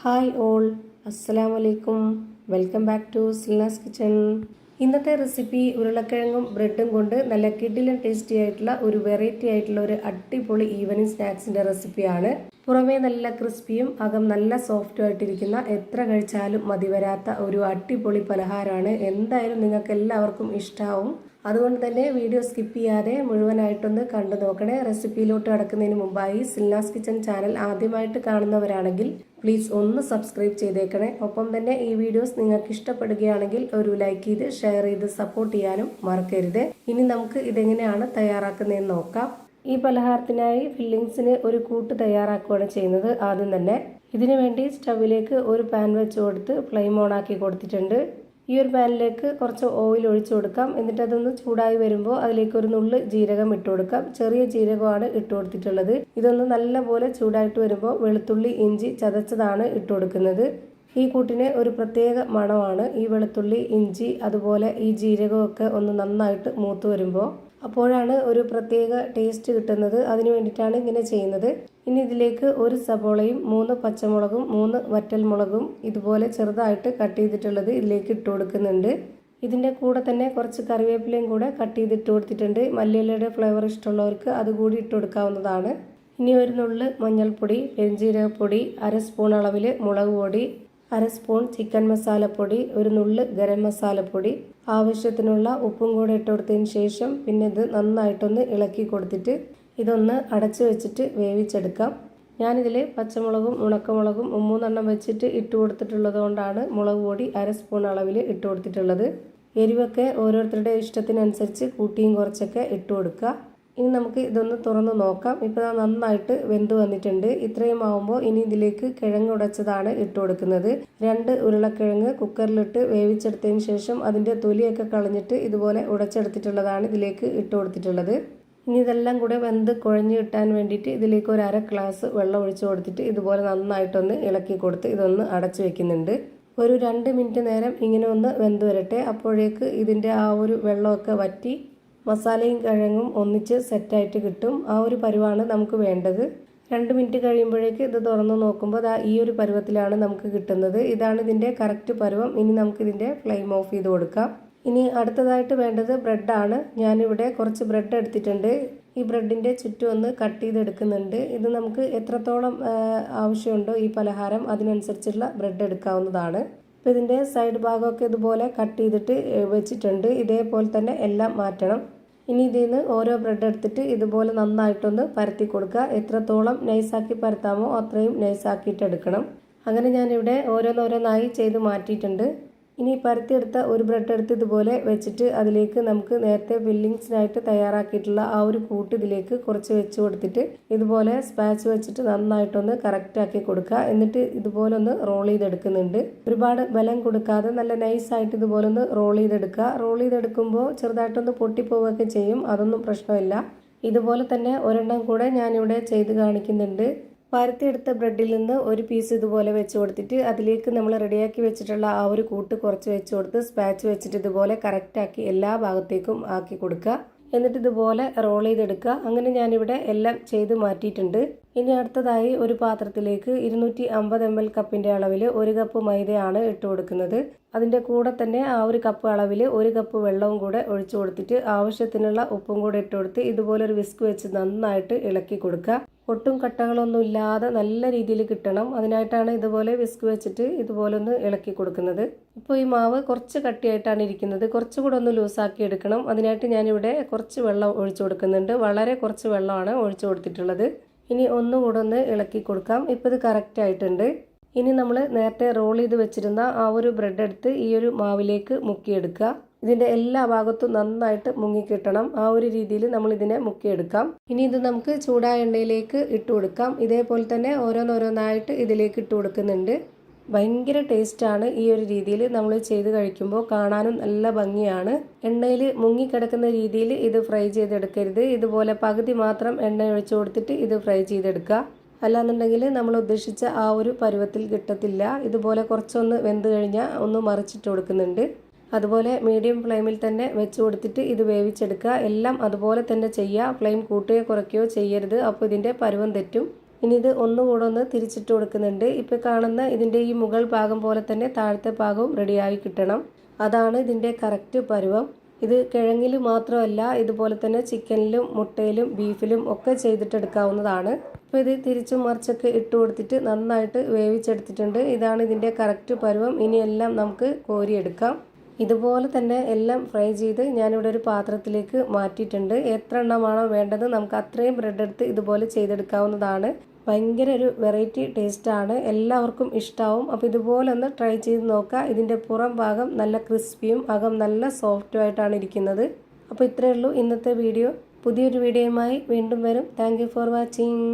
Hi all, അസ്സലാമു അലൈക്കും. Welcome back to Silnas kitchen. ഇന്നത്തെ റെസിപ്പി ഉരുളക്കിഴങ്ങും ബ്രെഡും കൊണ്ട് നല്ല കിഡിലും ടേസ്റ്റി ആയിട്ടുള്ള ഒരു വെറൈറ്റി ആയിട്ടുള്ള ഒരു അടിപൊളി ഈവനിങ് സ്നാക്സിൻ്റെ റെസിപ്പിയാണ്. പുറമേ നല്ല ക്രിസ്പിയും അകം നല്ല സോഫ്റ്റും ആയിട്ടിരിക്കുന്ന എത്ര കഴിച്ചാലും മതി വരാത്ത ഒരു അടിപൊളി പലഹാരമാണ്. എന്തായാലും നിങ്ങൾക്ക് എല്ലാവർക്കും ഇഷ്ടമാവും. അതുകൊണ്ട് തന്നെ വീഡിയോ സ്കിപ്പ് ചെയ്യാതെ മുഴുവനായിട്ടൊന്ന് കണ്ടു നോക്കണേ. റെസിപ്പിയിലോട്ട് കടക്കുന്നതിന് മുമ്പായി സിൽനാസ് കിച്ചൺ ചാനൽ ആദ്യമായിട്ട് കാണുന്നവരാണെങ്കിൽ പ്ലീസ് ഒന്ന് സബ്സ്ക്രൈബ് ചെയ്തേക്കണേ. ഒപ്പം തന്നെ ഈ വീഡിയോസ് നിങ്ങൾക്ക് ഇഷ്ടപ്പെടുകയാണെങ്കിൽ ഒരു ലൈക്ക് ചെയ്ത് ഷെയർ ചെയ്ത് സപ്പോർട്ട് ചെയ്യാനും മറക്കരുത്. ഇനി നമുക്ക് ഇതെങ്ങനെയാണ് തയ്യാറാക്കുന്നതെന്ന് നോക്കാം. ഈ പലഹാരത്തിനായി ഫില്ലിങ്സിന് ഒരു കൂട്ട് തയ്യാറാക്കുകയാണ് ചെയ്യുന്നത്. ആദ്യം തന്നെ ഇതിനു വേണ്ടി സ്റ്റവിലേക്ക് ഒരു പാൻ വെച്ച് കൊടുത്ത് ഫ്ലെയിം ഓൺ ആക്കി കൊടുത്തിട്ടുണ്ട്. ഈ ഒരു പാനിലേക്ക് കുറച്ച് ഓയിൽ ഒഴിച്ചു കൊടുക്കാം. എന്നിട്ട് അതൊന്ന് ചൂടായി വരുമ്പോൾ അതിലേക്ക് ഒരു നുള്ള് ജീരകം ഇട്ട് കൊടുക്കാം. ചെറിയ ജീരകമാണ് ഇട്ട് കൊടുത്തിട്ടുള്ളത്. ഇതൊന്ന് നല്ലപോലെ ചൂടായിട്ട് വരുമ്പോൾ വെളുത്തുള്ളി ഇഞ്ചി ചതച്ചതാണ് ഇട്ട് കൊടുക്കുന്നത്. ഈ കൂട്ടിന് ഒരു പ്രത്യേക മണമാണ്. ഈ വെളുത്തുള്ളി ഇഞ്ചി അതുപോലെ ഈ ജീരകമൊക്കെ ഒന്ന് നന്നായിട്ട് മൂത്ത് വരുമ്പോൾ അപ്പോഴാണ് ഒരു പ്രത്യേക ടേസ്റ്റ് കിട്ടുന്നത്. അതിനു വേണ്ടിയിട്ടാണ് ഇങ്ങനെ ചെയ്യുന്നത്. ഇനി ഇതിലേക്ക് ഒരു സബോളയും 3 പച്ചമുളകും 3 വറ്റൽമുളകും ഇതുപോലെ ചെറുതായിട്ട് കട്ട് ചെയ്തിട്ടുള്ളത് ഇതിലേക്ക് ഇട്ട് കൊടുക്കുന്നുണ്ട്. ഇതിൻ്റെ കൂടെ തന്നെ കുറച്ച് കറിവേപ്പിലയും കൂടെ കട്ട് ചെയ്തിട്ട് കൊടുത്തിട്ടുണ്ട്. മല്ലിയിലയുടെ ഫ്ലേവർ ഇഷ്ടമുള്ളവർക്ക് അതുകൂടി ഇട്ട് കൊടുക്കാവുന്നതാണ്. ഇനി ഒരു നുള്ള് മഞ്ഞൾപ്പൊടി, പെരുംജീരകപ്പൊടി, 1/2 സ്പൂൺ അളവിൽ മുളക് പൊടി, 1/2 സ്പൂൺ ചിക്കൻ മസാലപ്പൊടി, ഒരു നുള്ള് ഗരം മസാലപ്പൊടി, ആവശ്യത്തിനുള്ള ഉപ്പും കൂടെ ഇട്ട് കൊടുത്തതിന് ശേഷം പിന്നെ ഇത് നന്നായിട്ടൊന്ന് ഇളക്കി കൊടുത്തിട്ട് ഇതൊന്ന് അടച്ചു വെച്ചിട്ട് വേവിച്ചെടുക്കാം. ഞാനിതിൽ പച്ചമുളകും ഉണക്കമുളകും 3 വെച്ചിട്ട് ഇട്ട് കൊടുത്തിട്ടുള്ളത് കൊണ്ടാണ് മുളക് പൊടി 1/2 സ്പൂൺ അളവിൽ ഇട്ട് കൊടുത്തിട്ടുള്ളത്. എരിവൊക്കെ ഓരോരുത്തരുടെ ഇഷ്ടത്തിനനുസരിച്ച് കൂട്ടിയും കുറച്ചൊക്കെ ഇട്ട് കൊടുക്കുക. ഇനി നമുക്ക് ഇതൊന്ന് തുറന്ന് നോക്കാം. ഇപ്പോൾ നന്നായിട്ട് വെന്ത് വന്നിട്ടുണ്ട്. ഇത്രയും ആവുമ്പോൾ ഇനി ഇതിലേക്ക് കിഴങ്ങ് ഉടച്ചതാണ് ഇട്ട് കൊടുക്കുന്നത്. 2 ഉരുളക്കിഴങ്ങ് കുക്കറിലിട്ട് വേവിച്ചെടുത്തതിന് ശേഷം അതിൻ്റെ തൊലിയൊക്കെ കളഞ്ഞിട്ട് ഇതുപോലെ ഉടച്ചെടുത്തിട്ടുള്ളതാണ് ഇതിലേക്ക് ഇട്ട് കൊടുത്തിട്ടുള്ളത്. ഇനി ഇതെല്ലാം കൂടെ വെന്ത് കുഴഞ്ഞ് കിട്ടാൻ വേണ്ടിയിട്ട് ഇതിലേക്ക് ഒരു 1/2 ഗ്ലാസ് വെള്ളം ഒഴിച്ച് കൊടുത്തിട്ട് ഇതുപോലെ നന്നായിട്ടൊന്ന് ഇളക്കി കൊടുത്ത് ഇതൊന്ന് അടച്ചു വെക്കുന്നുണ്ട്. ഒരു 2 മിനിറ്റ് നേരം ഇങ്ങനെ ഒന്ന് വെന്ത് വരട്ടെ. അപ്പോഴേക്ക് ഇതിൻ്റെ ആ ഒരു വെള്ളമൊക്കെ വറ്റി മസാലയും കിഴങ്ങും ഒന്നിച്ച് സെറ്റായിട്ട് കിട്ടും. ആ ഒരു പരുവാണ് നമുക്ക് വേണ്ടത്. 2 മിനിറ്റ് കഴിയുമ്പോഴേക്ക് ഇത് തുറന്ന് നോക്കുമ്പോൾ ഈ ഒരു പരുവത്തിലാണ് നമുക്ക് കിട്ടുന്നത്. ഇതാണ് ഇതിൻ്റെ കറക്റ്റ് പരുവം. ഇനി നമുക്കിതിൻ്റെ ഫ്ലെയിം ഓഫ് ചെയ്ത് കൊടുക്കാം. ഇനി അടുത്തതായിട്ട് വേണ്ടത് ബ്രെഡാണ്. ഞാനിവിടെ കുറച്ച് ബ്രെഡ് എടുത്തിട്ടുണ്ട്. ഈ ബ്രെഡിൻ്റെ ചുറ്റും ഒന്ന് കട്ട് ചെയ്തെടുക്കുന്നുണ്ട്. ഇത് നമുക്ക് എത്രത്തോളം ആവശ്യമുണ്ടോ ഈ പലഹാരം അതിനനുസരിച്ചുള്ള ബ്രെഡ് എടുക്കാവുന്നതാണ്. അപ്പോൾ ഇതിൻ്റെ സൈഡ് ഭാഗമൊക്കെ ഇതുപോലെ കട്ട് ചെയ്തിട്ട് വെച്ചിട്ടുണ്ട്. ഇതേപോലെ തന്നെ എല്ലാം മാറ്റണം. ഇനി ഇതിൽ നിന്ന് ഓരോ ബ്രെഡ് എടുത്തിട്ട് ഇതുപോലെ നന്നായിട്ടൊന്ന് പരത്തി കൊടുക്കുക. എത്രത്തോളം നൈസാക്കി പരത്താമോ അത്രയും നൈസാക്കിയിട്ട് എടുക്കണം. അങ്ങനെ ഞാനിവിടെ ഓരോന്നോരോന്നായി ചെയ്ത് മാറ്റിയിട്ടുണ്ട്. ഇനി പരത്തിയെടുത്ത ഒരു ബ്രെഡ് എടുത്ത് ഇതുപോലെ വെച്ചിട്ട് അതിലേക്ക് നമുക്ക് നേരത്തെ ഫില്ലിങ്സിനായിട്ട് തയ്യാറാക്കിയിട്ടുള്ള ആ ഒരു കൂട്ട് ഇതിലേക്ക് കുറച്ച് വെച്ച് കൊടുത്തിട്ട് ഇതുപോലെ സ്പാച്ച് വെച്ചിട്ട് നന്നായിട്ടൊന്ന് കറക്റ്റാക്കി കൊടുക്കുക. എന്നിട്ട് ഇതുപോലെ ഒന്ന് റോൾ ചെയ്തെടുക്കുന്നുണ്ട്. ഒരുപാട് ബലം കൊടുക്കാതെ നല്ല നൈസായിട്ട് ഇതുപോലെ ഒന്ന് റോൾ ചെയ്തെടുക്കുക. റോൾ ചെയ്തെടുക്കുമ്പോൾ ചെറുതായിട്ടൊന്ന് പൊട്ടിപ്പോവുകയൊക്കെ ചെയ്യും. അതൊന്നും പ്രശ്നമില്ല. ഇതുപോലെ തന്നെ ഒരെണ്ണം കൂടെ ഞാനിവിടെ ചെയ്ത് കാണിക്കുന്നുണ്ട്. പരത്തിയെടുത്ത ബ്രെഡിൽ നിന്ന് ഒരു പീസ് ഇതുപോലെ വെച്ച് കൊടുത്തിട്ട് അതിലേക്ക് നമ്മൾ റെഡിയാക്കി വെച്ചിട്ടുള്ള ആ ഒരു കൂട്ട് കുറച്ച് വെച്ച് കൊടുത്ത് സ്പാച്ച് വെച്ചിട്ട് ഇതുപോലെ കറക്റ്റാക്കി എല്ലാ ഭാഗത്തേക്കും ആക്കി കൊടുക്കുക. എന്നിട്ട് ഇതുപോലെ റോൾ ചെയ്തെടുക്കുക. അങ്ങനെ ഞാനിവിടെ എല്ലാം ചെയ്ത് മാറ്റിയിട്ടുണ്ട്. ഇനി അടുത്തതായി ഒരു പാത്രത്തിലേക്ക് 250 ml കപ്പിൻ്റെ അളവിൽ 1 കപ്പ് മൈദയാണ് ഇട്ട് കൊടുക്കുന്നത്. അതിൻ്റെ കൂടെ തന്നെ ആ ഒരു കപ്പ് അളവിൽ 1 കപ്പ് വെള്ളവും കൂടെ ഒഴിച്ചു കൊടുത്തിട്ട് ആവശ്യത്തിനുള്ള ഉപ്പും കൂടെ ഇട്ട് കൊടുത്ത് ഇതുപോലെ ഒരു വിസ്ക് വെച്ച് നന്നായിട്ട് ഇളക്കി കൊടുക്കുക. ഒട്ടും കട്ടകളൊന്നും ഇല്ലാതെ നല്ല രീതിയിൽ കിട്ടണം. അതിനായിട്ടാണ് ഇതുപോലെ വിസ്ക് വെച്ചിട്ട് ഇതുപോലെ ഒന്ന് ഇളക്കി കൊടുക്കുന്നത്. ഇപ്പോൾ ഈ മാവ് കുറച്ച് കട്ടിയായിട്ടാണ് ഇരിക്കുന്നത്. കുറച്ചുകൂടെ ഒന്ന് ലൂസാക്കി എടുക്കണം. അതിനായിട്ട് ഞാനിവിടെ കുറച്ച് വെള്ളം ഒഴിച്ചു കൊടുക്കുന്നുണ്ട്. വളരെ കുറച്ച് വെള്ളമാണ് ഒഴിച്ചു കൊടുത്തിട്ടുള്ളത്. ഇനി ഒന്നുകൂടെ ഒന്ന് ഇളക്കി കൊടുക്കാം. ഇപ്പോൾ ഇത് കറക്റ്റ് ആയിട്ടുണ്ട്. ഇനി നമ്മൾ നേരത്തെ റോൾ ചെയ്ത് വെച്ചിരുന്ന ആ ഒരു ബ്രെഡ് എടുത്ത് ഈ ഒരു മാവിലേക്ക് മുക്കിയെടുക്കുക. ഇതിൻ്റെ എല്ലാ ഭാഗത്തും നന്നായിട്ട് മുങ്ങിക്കിട്ടണം. ആ ഒരു രീതിയിൽ നമ്മൾ ഇതിനെ മുക്കിയെടുക്കാം. ഇനി ഇത് നമുക്ക് ചൂടായ എണ്ണയിലേക്ക് ഇട്ട് കൊടുക്കാം. ഇതേപോലെ തന്നെ ഓരോന്നോരോന്നായിട്ട് ഇതിലേക്ക് ഇട്ട് കൊടുക്കുന്നുണ്ട്. ഭയങ്കര ടേസ്റ്റാണ് ഈ ഒരു രീതിയിൽ നമ്മൾ ചെയ്ത് കഴിക്കുമ്പോൾ. കാണാനും നല്ല ഭംഗിയാണ്. എണ്ണയിൽ മുങ്ങിക്കിടക്കുന്ന രീതിയിൽ ഇത് ഫ്രൈ ചെയ്തെടുക്കരുത്. ഇതുപോലെ പകുതി മാത്രം എണ്ണ ഒഴിച്ചു കൊടുത്തിട്ട് ഇത് ഫ്രൈ ചെയ്തെടുക്കുക. അല്ലാന്നുണ്ടെങ്കിൽ നമ്മൾ ഉദ്ദേശിച്ച ആ ഒരു പരുവത്തിൽ കിട്ടത്തില്ല. ഇതുപോലെ കുറച്ചൊന്ന് വെന്ത് കഴിഞ്ഞാൽ ഒന്ന് മറിച്ചിട്ട് കൊടുക്കുന്നുണ്ട്. അതുപോലെ മീഡിയം ഫ്ലെയിമിൽ തന്നെ വെച്ച് കൊടുത്തിട്ട് ഇത് വേവിച്ചെടുക്കുക. എല്ലാം അതുപോലെ തന്നെ ചെയ്യുക. ഫ്ലെയിം കൂട്ടുകയോ കുറയ്ക്കുകയോ ചെയ്യരുത്. അപ്പോൾ ഇതിൻ്റെ പരുവം തെറ്റും. ഇനി ഇത് ഒന്നുകൂടെ ഒന്ന് തിരിച്ചിട്ട് കൊടുക്കുന്നുണ്ട്. ഇപ്പോൾ കാണുന്ന ഇതിൻ്റെ ഈ മുകൾ ഭാഗം പോലെ തന്നെ താഴത്തെ ഭാഗവും റെഡിയായി കിട്ടണം. അതാണ് ഇതിൻ്റെ കറക്റ്റ് പരുവം. ഇത് കിഴങ്ങിൽ മാത്രമല്ല, ഇതുപോലെ തന്നെ ചിക്കനിലും മുട്ടയിലും ബീഫിലും ഒക്കെ ചെയ്തിട്ടെടുക്കാവുന്നതാണ്. അപ്പോൾ ഇത് തിരിച്ചും മറിച്ചൊക്കെ ഇട്ട് കൊടുത്തിട്ട് നന്നായിട്ട് വേവിച്ചെടുത്തിട്ടുണ്ട്. ഇതാണ് ഇതിൻ്റെ കറക്റ്റ് പരുവം. ഇനിയെല്ലാം നമുക്ക് കോരിയെടുക്കാം. ഇതുപോലെ തന്നെ എല്ലാം ഫ്രൈ ചെയ്ത് ഞാനിവിടെ ഒരു പാത്രത്തിലേക്ക് മാറ്റിയിട്ടുണ്ട്. എത്ര എണ്ണമാണോ വേണ്ടത് നമുക്ക് അത്രയും ബ്രെഡ് എടുത്ത് ഇതുപോലെ ചെയ്തെടുക്കാവുന്നതാണ്. ഭയങ്കര ഒരു വെറൈറ്റി ടേസ്റ്റാണ്, എല്ലാവർക്കും ഇഷ്ടമാവും. അപ്പോൾ ഇതുപോലെ ഒന്ന് ട്രൈ ചെയ്ത് നോക്കുക. ഇതിൻ്റെ പുറം ഭാഗം നല്ല ക്രിസ്പിയും അകം നല്ല സോഫ്റ്റും ആയിട്ടാണ് ഇരിക്കുന്നത്. അപ്പോൾ ഇത്രയേ ഉള്ളൂ ഇന്നത്തെ വീഡിയോ. പുതിയൊരു വീഡിയോയുമായി വീണ്ടും വരും. Thank you for watching.